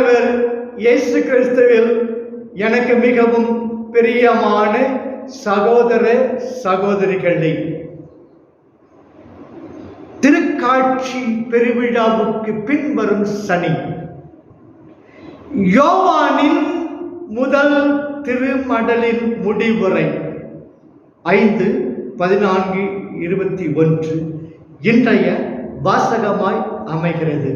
ஆண்டவர் இயேசு கிறிஸ்துவில் எனக்கு மிகவும் பிரியமான சகோதர சகோதரிகளே, திருக்காட்சி பெருவிழாவுக்கு பின்வரும் சனி யோவானின் முதல் திருமடலின் முடிவுரை 5:14-21 இன்றைய வாசகமாய் அமைகிறது.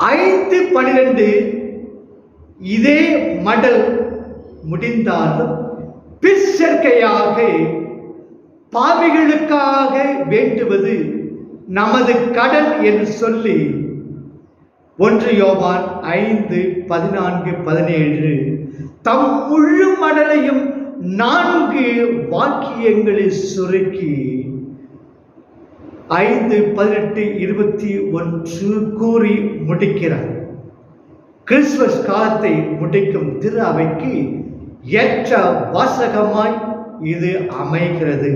5:12 இதே மடல் முடிந்தாலும் பிற்சேர்க்கையாக பாவிகளுக்காக வேண்டுவது நமது கடல் என்று சொல்லி 1 யோவான் 5:14-17 தம் முழு மடலையும் 4 வாக்கியங்களில் சுருக்கி 5:18-21 கூறி முடிக்கிறார். கிறிஸ்துமஸ் காலத்தை முடிக்கும் திரு அவைக்கு ஏற்ற வாசகமாய் இது அமைகிறது.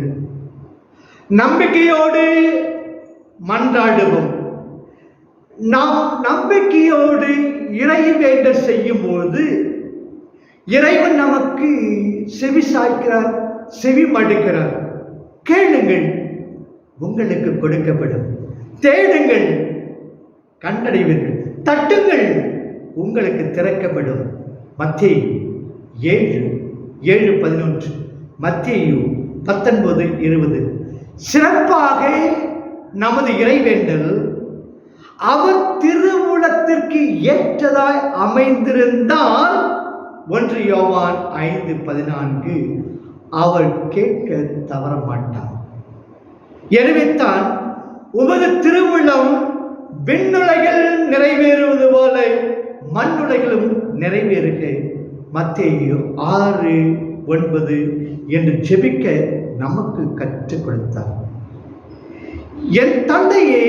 நம்பிக்கையோடு மன்றாடுவோம். நாம் நம்பிக்கையோடு இறை வேண்டல் செய்யும் போது இறைவன் நமக்கு செவி சாய்க்கிறார், செவி மடுக்கிறார். கேளுங்கள், உங்களுக்கு கொடுக்கப்படும். தேடுங்கள், கண்டடைவீர்கள். தட்டுங்கள், உங்களுக்கு திறக்கப்படும். மத்தேயு 7:11, மத்தேயு 19:20. சிறப்பாக நமது இறைவேண்டல் அவர் திருவுளத்திற்கு ஏற்றதாய் அமைந்திருந்தால் 1 யோவான் 5:14 அவர் கேட்க தவறமாட்டார். எனவே தான் உமது திருவுளம் விண்ணுலகில் நிறைவேறுவது போல மண்ணுலகிலும் நிறைவேறுக மத்தேயு 6:9 என்று ஜெபிக்க நமக்கு கற்றுக் கொடுத்தார். என் தந்தையே,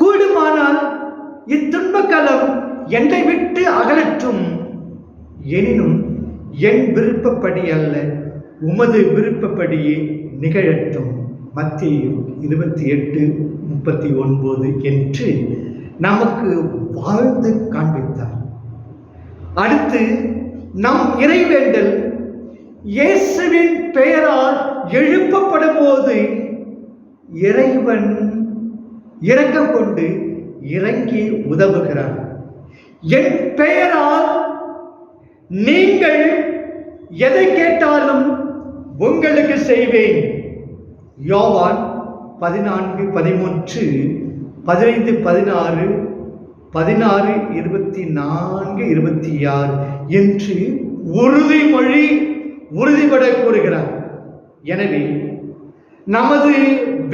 கூடுமானால் இத்துன்பக்காலம் என்னை விட்டு அகலற்றும். எனினும் என் விருப்பப்படி அல்ல, உமது விருப்பப்படியே நிகழட்டும். மத்தேயு 28:39 என்று நமக்கு வாழ்ந்து காண்பித்தார். அடுத்து நம் இறைவேண்டல் இயேசுவின் பெயரால் எழுப்பப்படும் போது இறைவன் இரக்கம் கொண்டு இறங்கி உதவுகிறார். என் பெயரால் நீங்கள் எதை கேட்டாலும் உங்களுக்கு செய்வேன். யோவான் 14:13, 15:16, 16:24-26 என்று உறுதிபட கூறுகிறார். எனவே நமது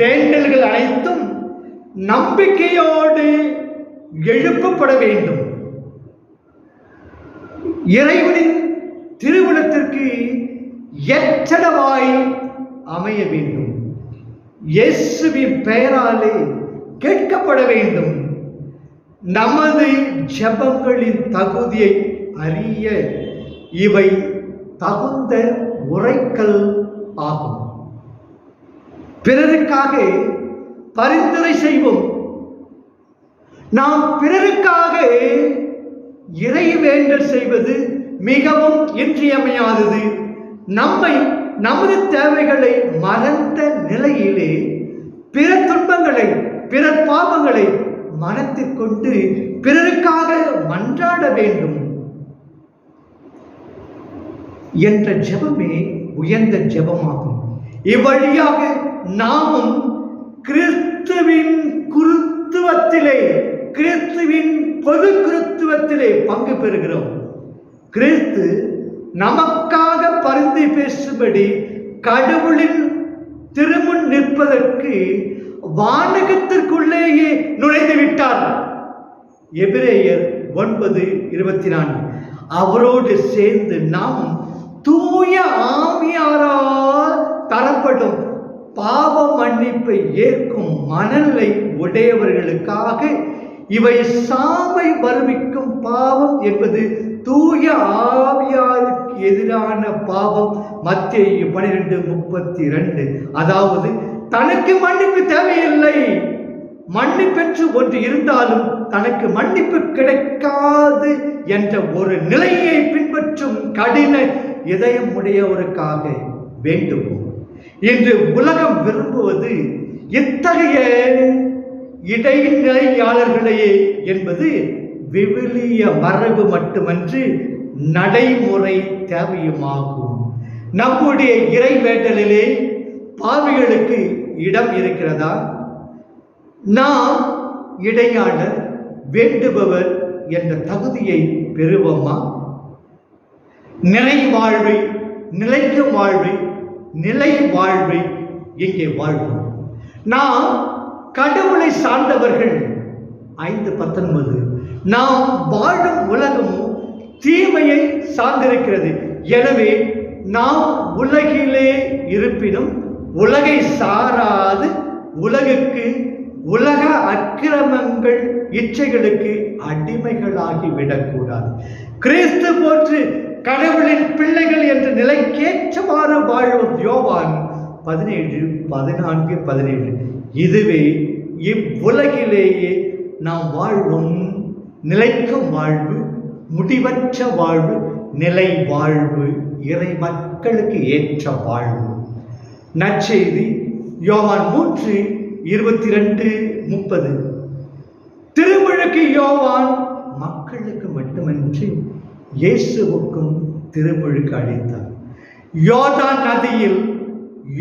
வேண்டல்கள் அனைத்தும் நம்பிக்கையோடு எழுப்பப்பட வேண்டும். இறைவனின் திருவுளத்திற்கு ஏற்றவாய் அமைய வேண்டும். இயேசுவின் பெயராலே கேட்கப்பட வேண்டும். நமது ஜெபங்களின் தகுதியை அறிய இவை தகுந்த உரைக்கல் ஆகும். பிறருக்காக பரிந்துரை செய்வோம். நாம் பிறருக்காக இறை வேண்டல் செய்வது மிகவும் இன்றியமையாதது. நமது தேவைகளை மறந்த நிலையிலே பிற துன்பங்களை, பிறர் பாவங்களை மனத்தில் கொண்டு பிறருக்காக மன்றாட வேண்டும் என்ற ஜெபமே உயர்ந்த ஜெபமாகும். இவ்வழியாக நாமும் கிறிஸ்துவின் பொது கிறிஸ்துவத்திலே பங்கு பெறுகிறோம். கிறிஸ்து நமக்காக பரிந்து பேசும்படி கடவுளின் திருமுன் நிற்பதற்கு வானகத்திற்குள்ளேயே நுழைந்து விட்டார். எபிரேயர் 9:24. அவரோடு சேர்ந்து நாம் தூய ஆவியாரால் தரப்படும் பாவ மன்னிப்பை ஏற்கும் மனநிலை உடையவர்களுக்காக இவை சாவை வருவிக்கும் பாவம் என்பது தூய ஆவியாருக்கு எதிரான பாவம். மத்தேயு 12:32. அதாவது தனக்கு மன்னிப்பு தேவையில்லை, மன்னிப்பெற்று ஒன்று இருந்தாலும் தனக்கு மன்னிப்பு கிடைக்காது என்ற ஒரு நிலையை பின்பற்றும் கடின இதயம் உடையவருக்காக வேண்டுவோம். இன்று உலகம் விரும்புவது இத்தகைய இடைநிலையாளர்களையே என்பது விவிலிய மரபு மட்டுமன்று நடைமுறை தேவையுமாகும். நம்முடைய இறைவேண்டலிலே பாவிகளுக்கு இடம் இருக்கிறதா? நாம் இடையாளர், வேண்டுபவர் என்ற தகுதியை பெறுவோமா? நிறைவாழ்வை, நிலைக்கும் வாழ்வை, நிலை வாழ்வை இங்கே வாழ்வோம். நாம் கடவுளை சார்ந்தவர்கள். 5:19 நாம் வாழும் உலகமும் தீமையை சார்ந்திருக்கிறது. எனவே நாம் உலகிலே இருப்பினும் உலகை சாராது உலகுக்கு, உலக அக்கிரமங்கள் இச்சைகளுக்கு அடிமைகளாகி விடக்கூடாது. கிறிஸ்து போன்று கடவுளின் பிள்ளைகள் என்ற நிலைக்கேற்றவாறு வாழும் யோவான் 17:14-17. இதுவே இவ்வுலகிலேயே நாம் வாழ்வும் நிலைக்கும் வாழ்வு, முடிவற்ற வாழ்வு, நிலை வாழ்வு, இறை மக்களுக்கு ஏற்ற வாழ்வு. நற்செய்தி யோவான் 3:22-30. திருமுழுக்கு யோவான் மக்களுக்கு மட்டுமின்றி இயேசுவுக்கும் திருமுழுக்கு அளித்தார். யோர்தான் நதியில்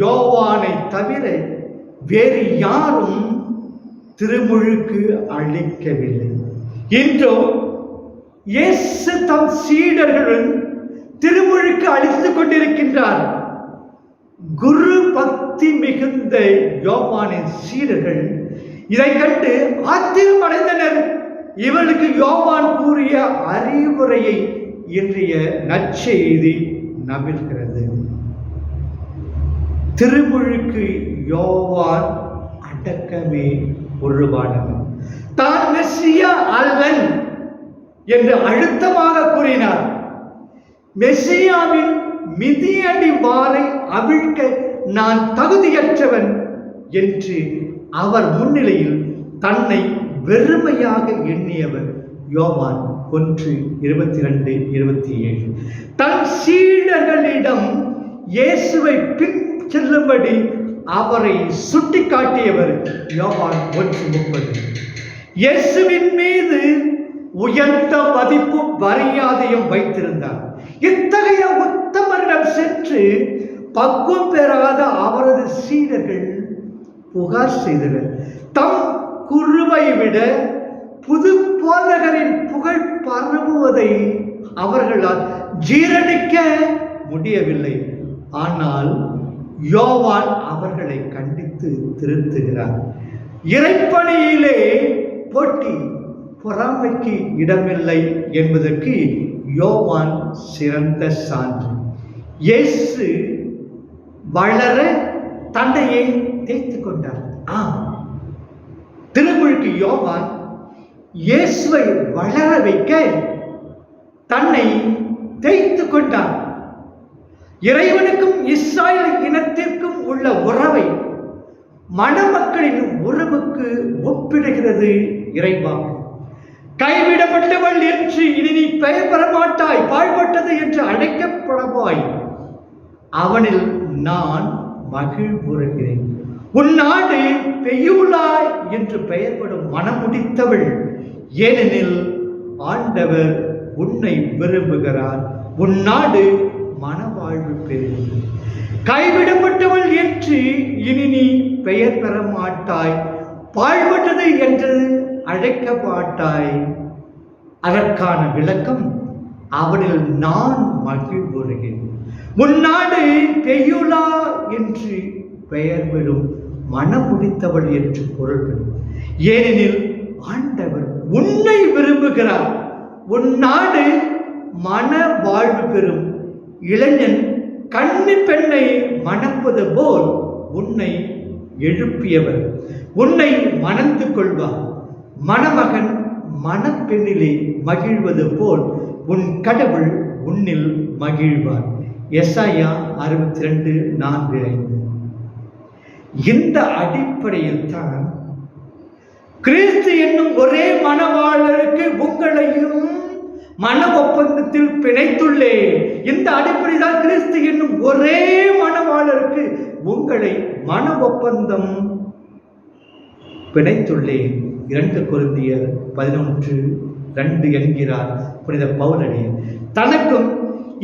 யோவானை தவிர வேறு யாரும் திருமுழுக்கு அளிக்கவில்லை. இன்றோ இயேசு தம் சீடர்களுடன் திருமுழுக்கு அளித்துக் கொண்டிருக்கின்றார். குரு பக்தி மிகுந்த யோவானின் சீடர்கள் இதை கண்டு ஆத்திரமடைந்தனர். இவர்களுக்கு யோவான் கூறிய அறிவுரையை இன்றைய நற்செய்தி நம்பிக்கிறது. திருமுழுக்கு யோவான் அடக்கமே உருவானவன், தான் மெஸ்ஸியா அல்லன் என்று அழுத்தமாக கூறினார். மெஸ்ஸியாவின் மிதியடி வாரை அவிழ்க்க நான் தகுதியற்றவன் என்று அவர் முன்னிலையில் தன்னை வெறுமையாக எண்ணியவர். யோவான் 1:22-27. தன் சீடர்களிடம் இயேசுவை பின் செல்லும்படி அவரை சுட்டி காட்டியவர். யோவான் 1:30. இயேசுவின் மீது உயர்ந்த மதிப்பும் மரியாதையும் வைத்திருந்தார். இத்தகைய உத்தமரிடம் சென்று பக்குவம் பெறாத அவரது சீடர்கள் புகார் செய்தனர். தம் குருவை விட புது போதகரின் புகழ் பரவுவதை அவர்களால் ஜீரணிக்க முடியவில்லை. ஆனால் யோவான் அவர்களை கண்டித்து திருத்துகிறார். இறைப்பணியிலே போட்டி, பொறாமைக்கு இடமில்லை என்பதற்கு யோவான் சிறந்த சான்று. இயேசு வளர தன்னையை தேய்த்து கொண்டார். திருமுழுக்கு யோவான் இயேசுவை வளர வைக்க தன்னை தேய்த்து கொண்டார். இறைவனுக்கும் இஸ்ராயல் இனத்திற்கும் உள்ள உறவை மணமக்களின் உறவுக்கு ஒப்பிடுகிறது இறைவாக்கு. கைவிடப்பட்டவள் என்று இனி நீ பெயர் பெறமாட்டாய், பாழ்பட்டது என்று அழைக்கப்படவாய், அவனில் நான் மகிழ்வுறுகிறேன். உன் நாடு பெயூலா என்று பெயர்படும் மனமுடித்தவள், ஏனெனில் ஆண்டவர் உன்னை விரும்புகிறார். உன் நாடு மனவாழ்வு பெறும். கைவிடப்பட்டவள் என்று இனி நீ பெயர் பெற மாட்டாய், பாழ்பட்டது என்று அழைக்க மாட்டாய். அதற்கான விளக்கம், அவனில் நான் மகிழ்வுறுகிறேன். உன் நாடு பெயூலா என்று பெயர் பெறும் மனமுடித்தவள் என்று பொருள் பெறும். ஏனெனில் ஆண்டவர் உன்னை விரும்புகிறார். உன் நாடு மன வாழ்வு பெறும். இளைஞன் கன்னி பெண்ணை மணப்பது போல் உன்னை எழுப்பியவர் உன்னை மணந்து கொள்வார். மணமகன் மணப்பெண்ணிலே மகிழ்வது போல் உன் கடவுள் உன்னில் மகிழ்வார். எசாயா 62:4-5. இந்த அடிப்படையில் தான் கிறிஸ்து என்னும் ஒரே மணவாளருக்கு உங்களையும் மன ஒப்பந்தத்தில் பிணைத்துள்ளேன். இந்த அடிப்படையில் தான் கிறிஸ்து என்னும் ஒரே மணவாளருக்கு உங்களை மன ஒப்பந்தம் பிணைத்துள்ளேன். 2 கொரிந்தியர் 11:2 என்கிறார் புனித பவுலடியார். தனக்கும்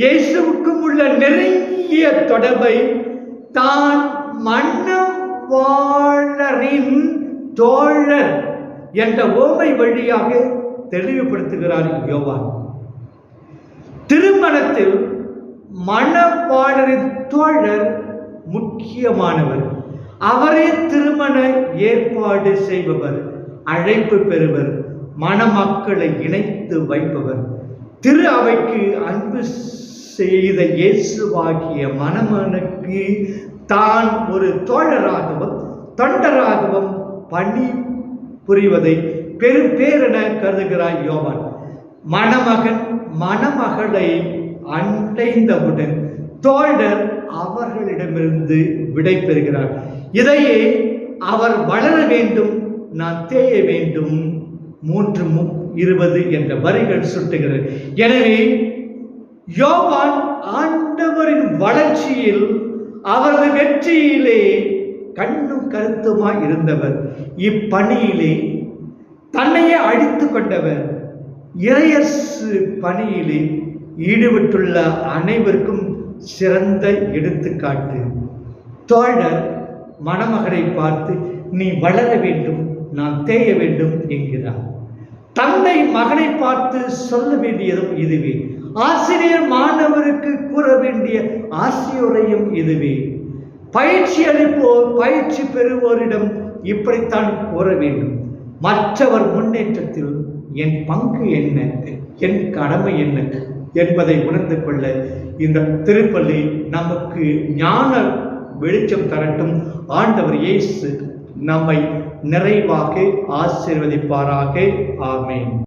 இயேசுவுக்கும் உள்ள நெருங்கிய தொடர்பை தான் மணவாளரின் தோழர் என்ற ஓமை வழியாக தெளிவுபடுத்துகிறார் யோவான். திருமணத்தில் மணவாளரின் தோழர் முக்கியமானவர். அவரே திருமண ஏற்பாடு செய்பவர், அழைப்பு பெறுவர், மணமக்களை இணைத்து வைப்பவர். திரு அவைக்கு அன்பு செய்த இயேசுவாகிய மணமகனுக்கு தான் ஒரு தோழராகவும் தொண்டராகவும் பணி புரிவதை பெரும் பேரென கருதுகிறார் யோவான். மணமகன் மணமகளை அடைந்தவுடன் தோழர் அவர்களிடமிருந்து விடை பெறுகிறார். இதையே அவர் வளர வேண்டும், நான் தேய வேண்டும் 3:20 என்ற வரிகள் சுட்டுகிறது. எனவே யோவான் ஆண்டவரின் வளர்ச்சியில், அவரது வெற்றியிலே கண்ணும் கருத்துமாய் இருந்தவர். இப்பணியிலே தன்னையே அழித்து கொண்டவர். இறையரசு பணியிலே ஈடுபட்டுள்ள அனைவருக்கும் சிறந்த எடுத்துக்காட்டு. தோழர் மணமகனை பார்த்து, நீ வளர வேண்டும், நான் தேய வேண்டும் என்கிறார். தந்தை மகனை பார்த்து சொல்ல வேண்டியதும் இதுவே. ஆசிரியர் மாணவருக்கு கூற வேண்டிய ஆசிரியரையும் இதுவே. பயிற்சி பெறுவோரிடம் இப்படித்தான் கூற வேண்டும். மற்றவர் முன்னேற்றத்தில் என் பங்கு என்ன, என் கடமை என்ன என்பதை உணர்ந்து கொள்ள இந்த திருப்பலி நமக்கு ஞான வெளிச்சம் தரட்டும். ஆண்டவர் இயேசு நம்மை நிறைவாக ஆசீர்வதிப்பாராக. ஆமென்.